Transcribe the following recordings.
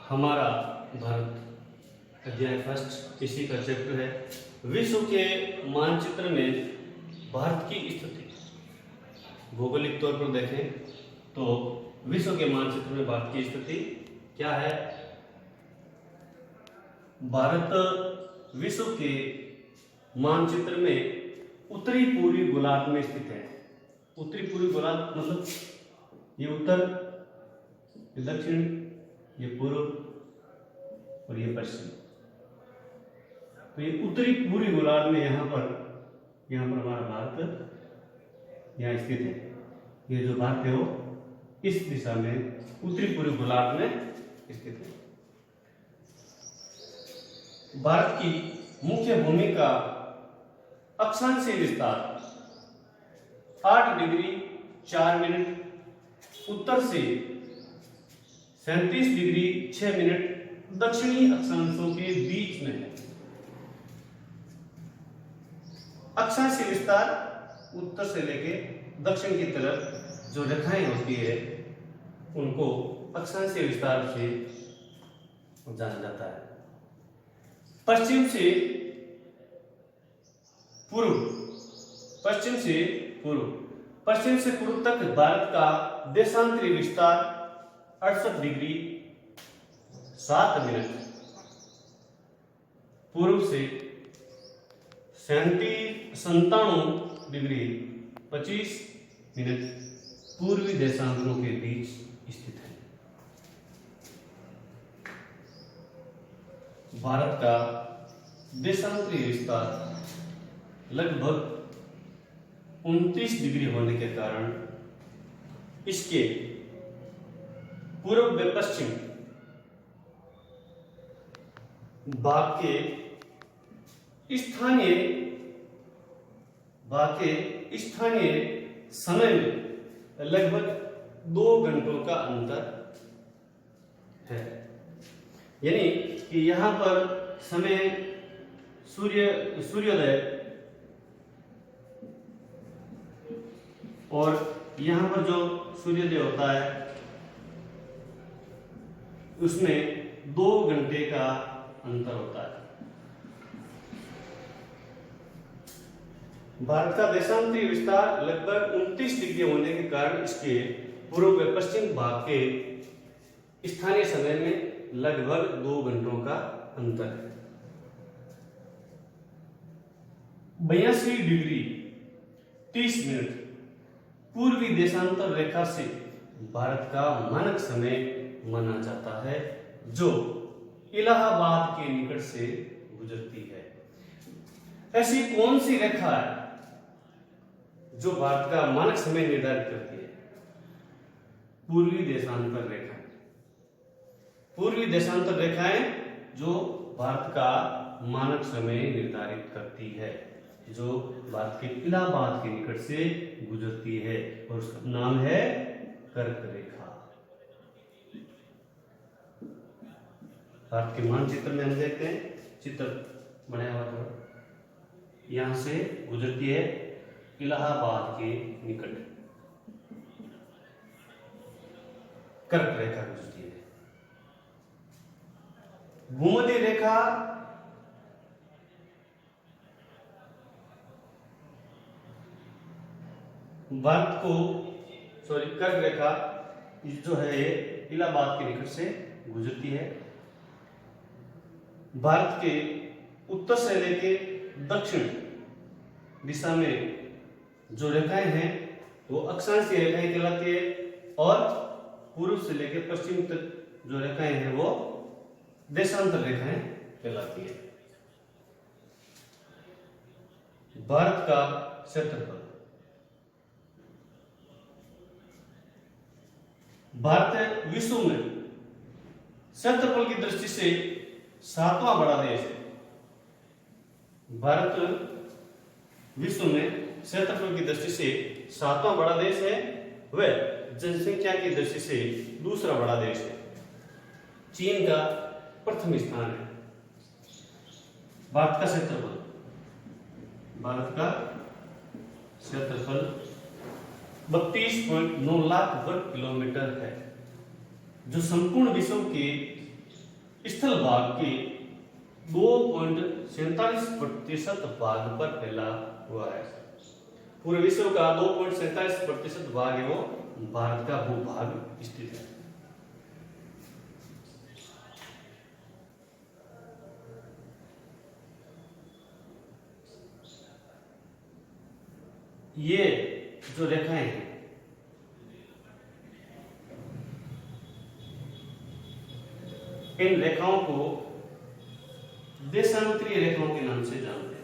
हमारा भारत अध्याय फर्स्ट इसी का चैप्टर है। विश्व के मानचित्र में भारत की स्थिति। भौगोलिक तौर पर देखें तो विश्व के मानचित्र में भारत की स्थिति क्या है। भारत विश्व के मानचित्र में उत्तरी पूर्वी गोलार्ध में स्थित है। उत्तरी पूर्वी गोलार्ध मतलब ये उत्तर, ये दक्षिण, ये पूर्व और ये पश्चिम। तो ये उत्तरी पूर्वी गोलार्ध में यहाँ पर हमारा भारत यहाँ स्थित है। ये जो भारत है वो इस दिशा में उत्तरी पूर्वी गोलार्ध में स्थित है। भारत की मुख्य भूमि का अक्षांशीय विस्तार 8 डिग्री 4 मिनट उत्तर से 37 डिग्री 6 मिनट दक्षिणी अक्षांशों के बीच में है। अक्षांशीय विस्तार उत्तर से लेके दक्षिण की तरफ जो रेखाएं होती है उनको अक्षांशीय विस्तार से जाना जाता है। पश्चिम से पूर्व तक भारत का देशांतरी विस्तार 68 डिग्री 7 मिनट, पूर्व से 97 डिग्री 25 मिनट पूर्वी देशांतरों के बीच स्थित है। भारत का देशांतरी विस्तार लगभग 29 डिग्री होने के कारण इसके पूर्व व पश्चिम भाग के स्थानीय समय में लगभग 2 घंटों का अंतर है। यानी कि यहां पर समय सूर्योदय और यहां पर जो सूर्योदय होता है उसमें 2 घंटे का अंतर होता है। भारत का देशांतरी विस्तार लगभग 29 डिग्री होने के कारण इसके पूर्व व पश्चिम भाग के स्थानीय समय में लगभग 2 घंटों का अंतर है। 82 डिग्री 30 मिनट पूर्वी देशांतर रेखा से भारत का मानक समय माना जाता है, जो इलाहाबाद के निकट से गुजरती है। ऐसी कौन सी रेखा है जो भारत का मानक समय निर्धारित करती है? पूर्वी देशांतर रेखा। पूर्वी देशांतर रेखाएं जो भारत का मानक समय निर्धारित करती है, जो भारत के इलाहाबाद के निकट से गुजरती है, और उसका नाम है कर्क रेखा। भारत के मानचित्र में हम देखते हैं, चित्र बनाया हुआ था, यहां से गुजरती है इलाहाबाद के निकट कर्क रेखा गुजरती है। भूमध्य रेखा कर्क रेखा जो है इलाहाबाद के निकट से गुजरती है। भारत के उत्तर से लेके दक्षिण दिशा में जो रेखाएं हैं वो अक्षांशीय रेखाएं कहलाती है, और पूर्व से लेके पश्चिम तक जो रेखाएं हैं वो देशांतर रेखाएं कहलाती है। भारत का क्षेत्रफल। भारत विश्व में क्षेत्रफल की दृष्टि से 7वां बड़ा देश है। भारत विश्व में क्षेत्रफल की दृष्टि से 7वां बड़ा देश है, वह जनसंख्या की दृष्टि से दूसरा बड़ा देश है। चीन का प्रथम स्थान है। भारत का क्षेत्रफल 32.9 लाख वर्ग किलोमीटर है, जो संपूर्ण विश्व के स्थल भाग के 2.47% भाग पर फैला हुआ है। पूरे विश्व का 2.47% भाग है वो भारत का भूभाग स्थित है। ये जो रेखाएं हैं इन रेखाओं को देशांतरीय रेखाओं के नाम से जानते हैं।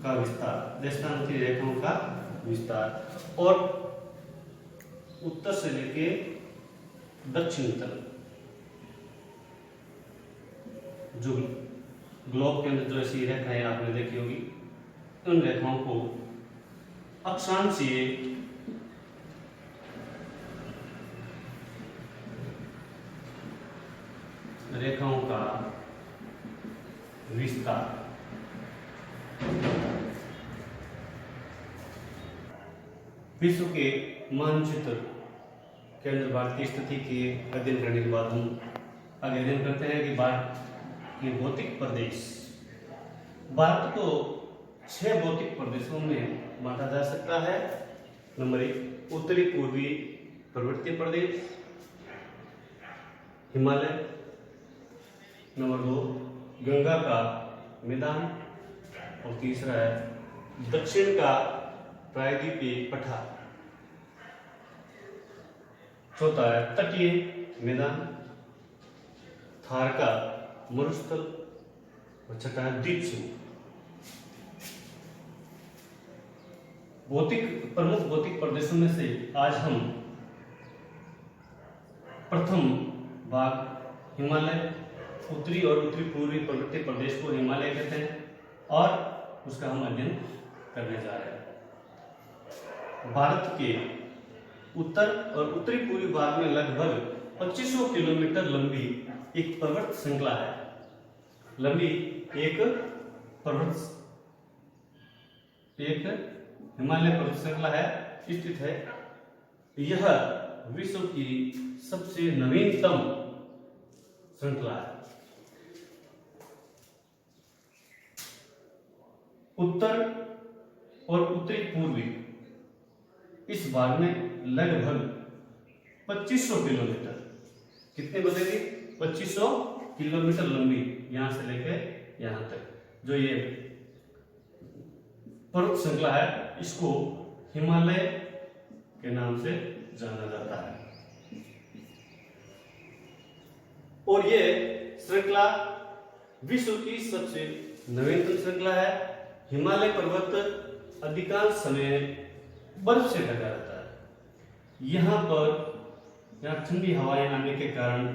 का विस्तार, देशांतरीय रेखाओं का विस्तार, और उत्तर से लेके दक्षिण तक जो ग्लोब के अंदर जो ऐसी रेखाएं आपने देखी होगी, उन रेखाओं को अक्षांशीय रेखाओं का विस्तार, विश्व के मानचित्र के अंदर भारत की स्थिति के अध्ययन करने के बाद हम आगे अध्ययन करते हैं कि भारत के भौतिक प्रदेश, भारत को 6 भौतिक प्रदेशों में बांटा जा सकता है। नंबर 1 उत्तरी पूर्वी पर्वतीय प्रदेश हिमालय, नंबर 2 गंगा का मैदान, और तीसरा है दक्षिण का प्रायद्वीपीय पठार, चौथा है तटीय मैदान, थार का मरुस्थल, और छठा है द्वीप समूह। प्रमुख भौतिक प्रदेशों में से आज हम प्रथम भाग हिमालय, उत्तरी और उत्तरी पूर्वी पर्वतीय प्रदेश को हिमालय कहते हैं, और उसका हम अध्ययन करने जा रहे हैं। भारत के उत्तर और उत्तरी पूर्वी भाग में लगभग 2500 किलोमीटर लंबी एक पर्वत श्रृंखला है। एक हिमालय पर्वत श्रृंखला है, स्थित है। यह विश्व की सबसे नवीनतम श्रृंखला है। उत्तर और उत्तरी पूर्वी इस भाग में लगभग 2500 किलोमीटर, कितने बनेगी 2500 किलोमीटर लंबी, यहां से लेकर यहां तक जो ये पर्वत श्रृंखला है, इसको हिमालय के नाम से जाना जाता है। और ये श्रृंखला विश्व की सबसे नवीनतम श्रृंखला है। हिमालय पर्वत अधिकांश समय बर्फ से ढका रहता है। यहाँ ठंडी हवाएं आने के कारण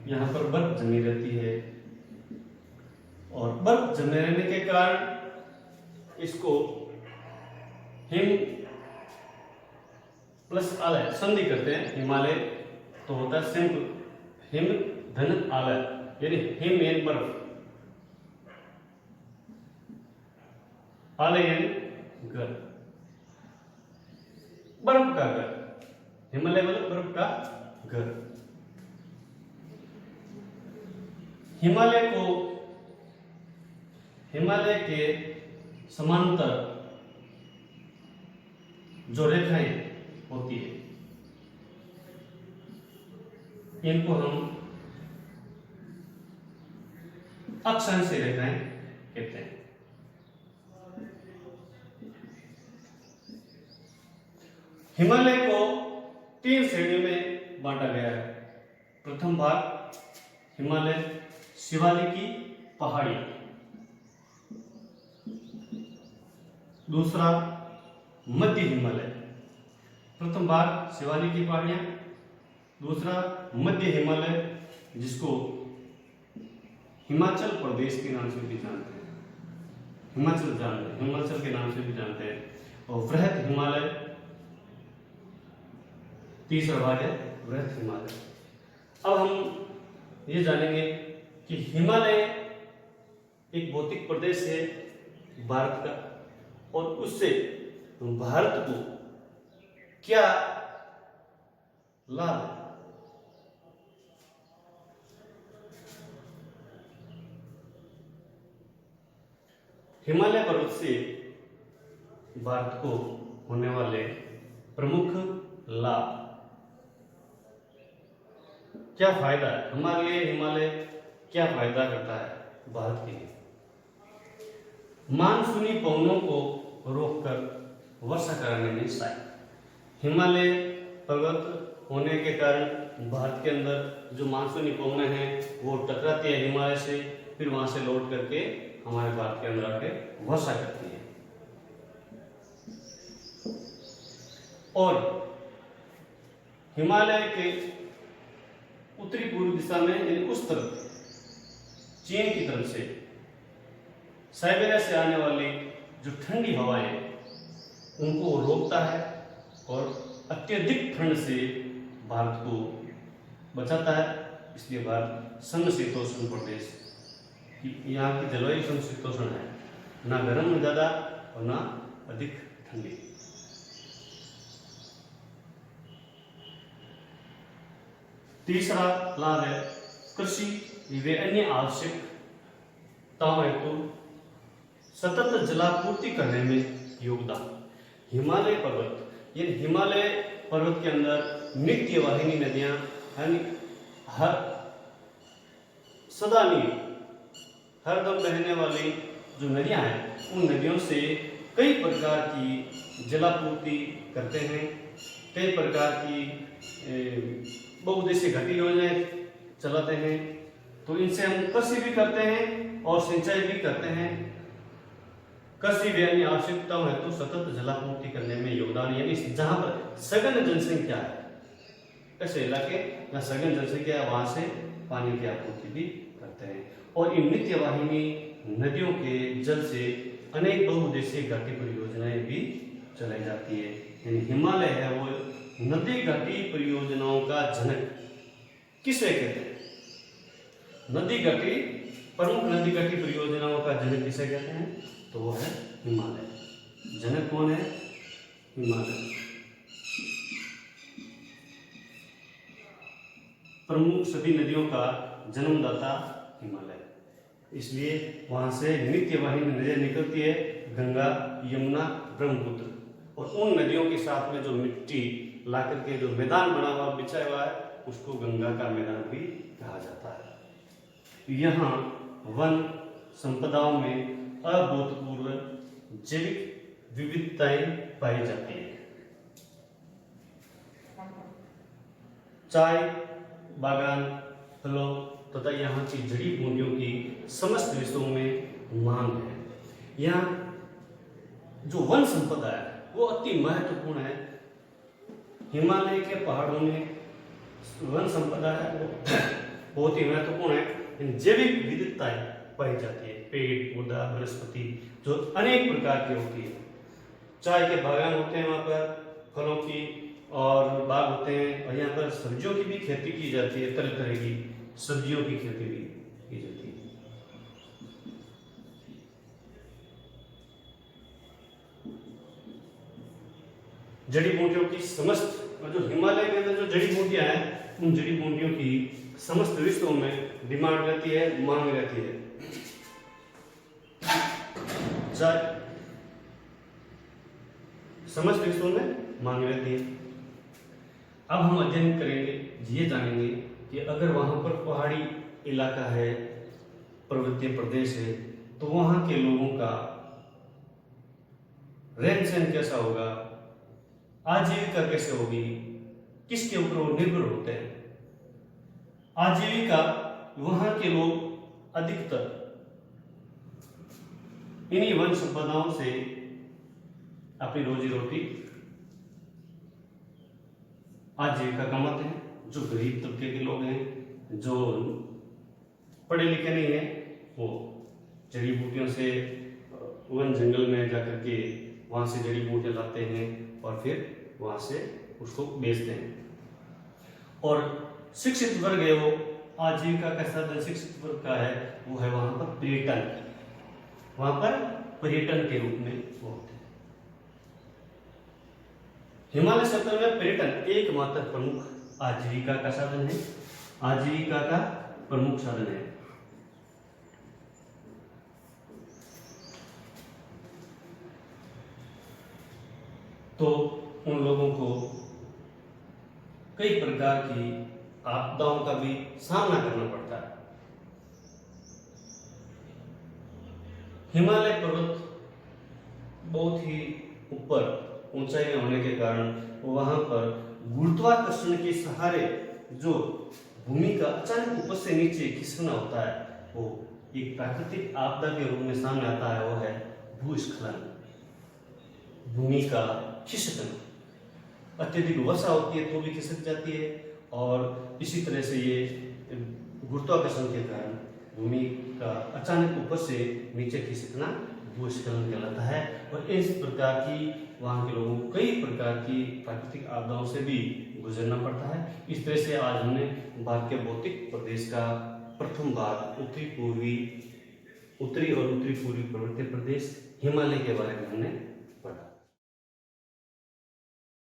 यहाँ पर बर्फ जमी रहती है, और बर्फ जमे रहने के कारण इसको हिम प्लस आलय संधि करते हैं। हिमालय तो होता है हिम धन आलय, यानी हिम यानी बर्फ, आलय यानी घर, बर्फ का घर। हिमालय मतलब बर्फ का घर। हिमालय के समांतर जो रेखाएं होती है, इनको हम अक्षांशीय रेखाएं कहते हैं। हिमालय को 3 श्रेणियों में बांटा गया है। प्रथम भाग हिमालय शिवालिकी पहाड़ी, दूसरा मध्य हिमालय, प्रथम भाग शिवालिकी पहाड़ियां, दूसरा मध्य हिमालय जिसको हिमाचल प्रदेश के नाम से भी जानते हैं, हिमाचल के नाम से भी जानते हैं, और वृहद हिमालय तीसरा भाग है वृहद हिमालय। अब हम ये जानेंगे कि हिमालय एक भौतिक प्रदेश है भारत का, और उससे भारत को क्या लाभ है? हिमालय पर्वत से भारत को होने वाले प्रमुख लाभ, क्या फायदा है हमारे लिए? हिमालय क्या फायदा करता है भारत के लिए? मानसूनी पवनों को रोककर वर्षा कराने में सहायक। हिमालय पर्वत होने के कारण भारत के अंदर जो मानसूनी पवनें हैं वो टकराती है हिमालय से, फिर वहां से लौट करके हमारे भारत के अंदर आके वर्षा करती है। और हिमालय के उत्तरी पूर्व दिशा में, यानी उस तरफ चीन की तरफ से साइबेरिया से आने वाली जो ठंडी हवाएं उनको रोकता है और अत्यधिक ठंड से भारत को बचाता है। इसलिए भारत समशीतोष्ण प्रदेश, यहाँ की जलवायु समशीतोष्ण है, ना गर्म ना ज्यादा और ना अधिक ठंडी। तीसरा लाभ है कृषि व अन्य आवश्यकताओं हेतु सतत जलापूर्ति करने में योगदान। हिमालय पर्वत, यानी हिमालय पर्वत के अंदर नित्य वाहिनी नदियां, यानी हर सदा हरदम बहने वाली जो नदियां हैं उन नदियों से कई प्रकार की जलापूर्ति करते हैं, कई प्रकार की बहुउद्देशीय घटी योजनाएं चलाते हैं। तो इनसे हम कृषि भी करते हैं और सिंचाई भी करते हैं। कृषि व अन्य आवश्यकताओं हेतु सतत जलापूर्ति करने में योगदान, यानी जहां पर सघन जनसंख्या है, ऐसे इलाके जहां सघन जनसंख्या है वहां से पानी की आपूर्ति भी करते हैं। और इन नित्य वाहिनी नदियों के जल से अनेक बहुउद्देशीय घाटी परियोजनाएं भी चलाई जाती है। यानी हिमालय है वो नदी घाटी परियोजनाओं का जनक किसे कहते हैं? नदी घाटी, प्रमुख नदी घाटी परियोजनाओं का जनक किसे कहते हैं? तो वो है हिमालय। जनक कौन है? हिमालय। प्रमुख सभी नदियों का जन्मदाता हिमालय, इसलिए वहां से नित्य वाहिनी नदियां निकलती है, गंगा, यमुना, ब्रह्मपुत्र। और उन नदियों के साथ में जो मिट्टी ला करके जो मैदान बना हुआ बिछा हुआ है उसको गंगा का मैदान भी कहा जाता है। यहाँ वन संपदाओं में अभूतपूर्व जैविक विविधताएं पाई जाती है। चाय बागान, फलों तथा यहाँ की जड़ी बूटियों की समस्त विषयों में मांग है। यहाँ जो वन संपदा है वो अति महत्वपूर्ण है। हिमालय के पहाड़ों में वन संपदा है वो बहुत ही महत्वपूर्ण है। जैविक विविधताएं पाई जाती है, पेड़ पौधा वनस्पति जो अनेक प्रकार की होती है। चाय के बागान होते हैं वहाँ पर, फलों की और बाग होते हैं, और यहाँ पर सब्जियों की भी खेती की जाती है, तरह तरह की सब्जियों की खेती भी की जाती है। जड़ी बूटियों की समस्त, जो हिमालय के अंदर जो जड़ी बूटियां हैं उन जड़ी बूटियों की समस्त विश्वों में डिमांड रहती है, मांग रहती है। समस्त विश्वों में मांग रहती है। अब हम अध्ययन करेंगे, ये जानेंगे कि अगर वहां पर पहाड़ी इलाका है, पर्वतीय प्रदेश है, तो वहां के लोगों का रहन सहन कैसा होगा, आजीविका कैसे होगी, किसके ऊपर वो निर्भर होते हैं। आजीविका, वहां के लोग अधिकतर इन्हीं वन संपदाओं से अपनी रोजी रोटी आजीविका कमाते हैं। जो गरीब तबके के लोग हैं, जो पढ़े लिखे नहीं हैं, वो जड़ी बूटियों से वन जंगल में जाकर के वहां से जड़ी बूटियां लाते हैं और फिर वहां से उसको बेचते हैं। और शिक्षित वर्ग है वो आजीविका का साधन शिक्षित वर्ग का है वो है वहां पर पर्यटन, वहां पर पर्यटन के रूप में वो होते हैं। हिमालय क्षेत्र में पर्यटन एकमात्र प्रमुख आजीविका का साधन है, आजीविका का प्रमुख साधन है। तो उन लोगों को कई प्रकार की आपदाओं का भी सामना करना पड़ता है। हिमालय पर्वत बहुत ही ऊपर ऊंचाई में होने के कारण वहां पर गुरुत्वाकर्षण के सहारे जो भूमि का अचानक ऊपर से नीचे खिसकना होता है, वो एक प्राकृतिक आपदा के रूप में सामने आता है। वो है भूस्खलन, भूमि का खिसकना। अत्यधिक वर्षा होती है तो भी खिसक जाती है, और इसी तरह से ये गुरुत्वाकर्षण के कारण भूमि का अचानक ऊपर से नीचे खिसकना भूस्खलन कहलाता है। और इस प्रकार की वहाँ के लोगों को कई प्रकार की प्राकृतिक आपदाओं से भी गुजरना पड़ता है। इस तरह से आज हमने भारत के भौतिक प्रदेश का प्रथम भाग उत्तरी और उत्तरी पूर्वी पर्वतीय प्रदेश हिमालय के बारे में हमने